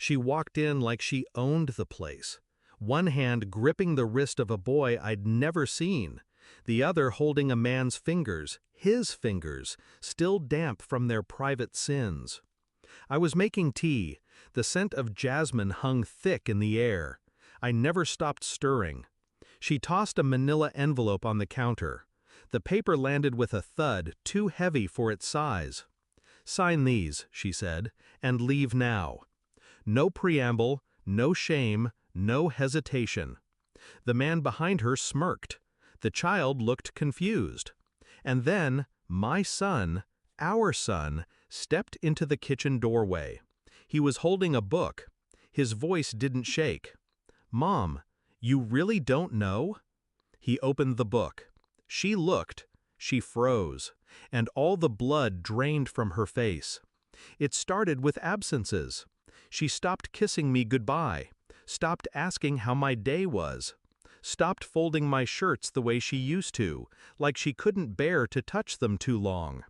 She walked in like she owned the place, one hand gripping the wrist of a boy I'd never seen, the other holding a man's fingers, his fingers, still damp from their private sins. I was making tea. The scent of jasmine hung thick in the air. I never stopped stirring. She tossed a manila envelope on the counter. The paper landed with a thud too heavy for its size. "Sign these," she said, "and leave now." No preamble, no shame, no hesitation. The man behind her smirked. The child looked confused. And then, my son, our son, stepped into the kitchen doorway. He was holding a book. His voice didn't shake. "Mom, you really don't know?" He opened the book. She looked. She froze, and all the blood drained from her face. It started with absences. She stopped kissing me goodbye, stopped asking how my day was, stopped folding my shirts the way she used to, like she couldn't bear to touch them too long.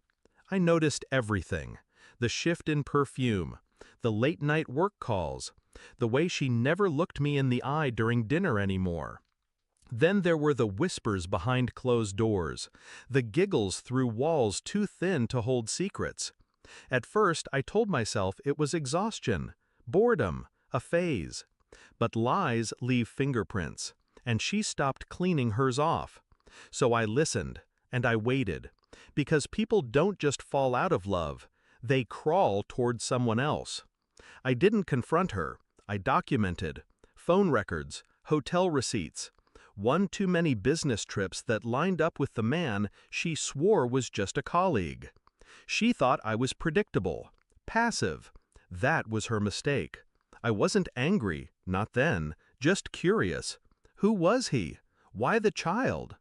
I noticed everything: the shift in perfume, the late-night work calls, the way she never looked me in the eye during dinner anymore. Then there were the whispers behind closed doors, the giggles through walls too thin to hold secrets. At first, I told myself it was exhaustion, boredom, a phase. But lies leave fingerprints, and she stopped cleaning hers off. So I listened, and I waited, because people don't just fall out of love, they crawl toward someone else. I didn't confront her. I documented. Phone records, hotel receipts, one too many business trips that lined up with the man she swore was just a colleague. She thought I was predictable, passive. That was her mistake. I wasn't angry, not then, just curious. Who was he? Why the child?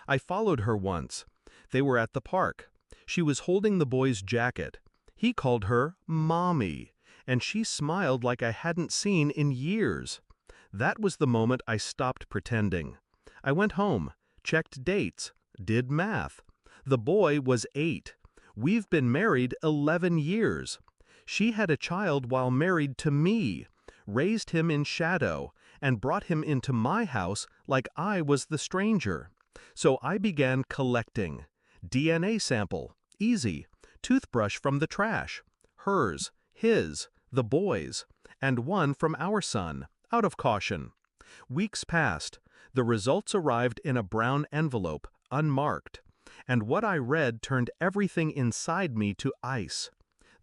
I followed her once. They were at the park. She was holding the boy's jacket. He called her Mommy, and she smiled like I hadn't seen in years. That was the moment I stopped pretending. I went home, checked dates, did math. The boy was 8. We've been married 11 years. She had a child while married to me, raised him in shadow, and brought him into my house like I was the stranger. So I began collecting. DNA sample, easy. Toothbrush from the trash. Hers, his, the boy's, and one from our son, out of caution. Weeks passed. The results arrived in a brown envelope, unmarked. And what I read turned everything inside me to ice.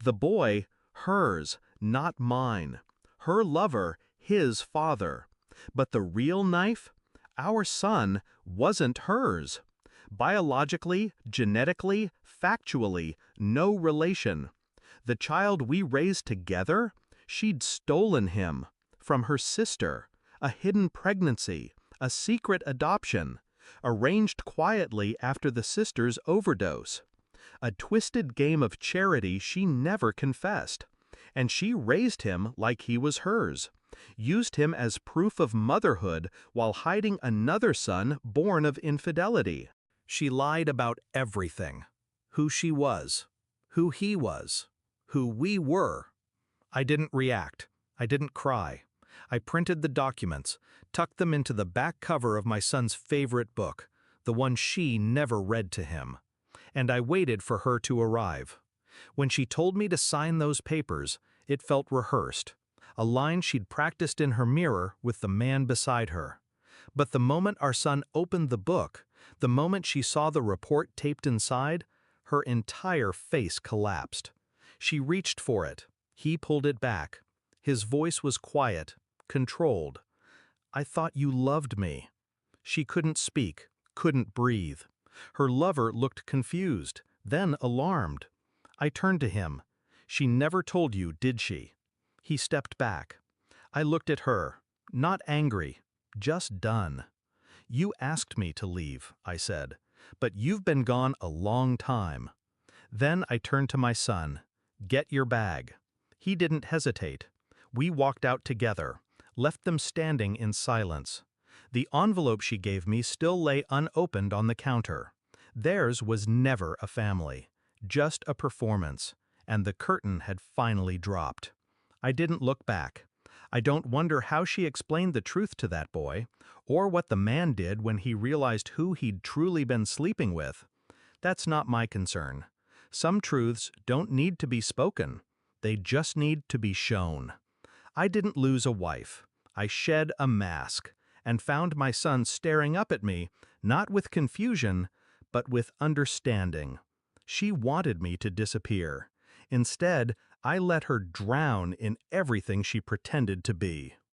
The boy, hers, not mine. Her lover, his father. But the real knife? Our son wasn't hers. Biologically, genetically, factually, no relation. The child we raised together? She'd stolen him. From her sister. A hidden pregnancy. A secret adoption. Arranged quietly after the sister's overdose. A twisted game of charity she never confessed. And she raised him like he was hers. Used him as proof of motherhood while hiding another son born of infidelity. She lied about everything. Who she was. Who he was. Who we were. I didn't react. I didn't cry. I printed the documents, tucked them into the back cover of my son's favorite book, the one she never read to him. And I waited for her to arrive. When she told me to sign those papers, it felt rehearsed, a line she'd practiced in her mirror with the man beside her. But the moment our son opened the book, the moment she saw the report taped inside, her entire face collapsed. She reached for it. He pulled it back. His voice was quiet, controlled. "I thought you loved me." She couldn't speak, couldn't breathe. Her lover looked confused, then alarmed. I turned to him. "She never told you, did she?" He stepped back. I looked at her, not angry, just done. "You asked me to leave," I said, "but you've been gone a long time." Then I turned to my son. "Get your bag." He didn't hesitate. We walked out together, left them standing in silence. The envelope she gave me still lay unopened on the counter. Theirs was never a family, just a performance, and the curtain had finally dropped. I didn't look back. I don't wonder how she explained the truth to that boy, or what the man did when he realized who he'd truly been sleeping with. That's not my concern. Some truths don't need to be spoken. They just need to be shown. I didn't lose a wife. I shed a mask and found my son staring up at me, not with confusion, but with understanding. She wanted me to disappear. Instead, I let her drown in everything she pretended to be.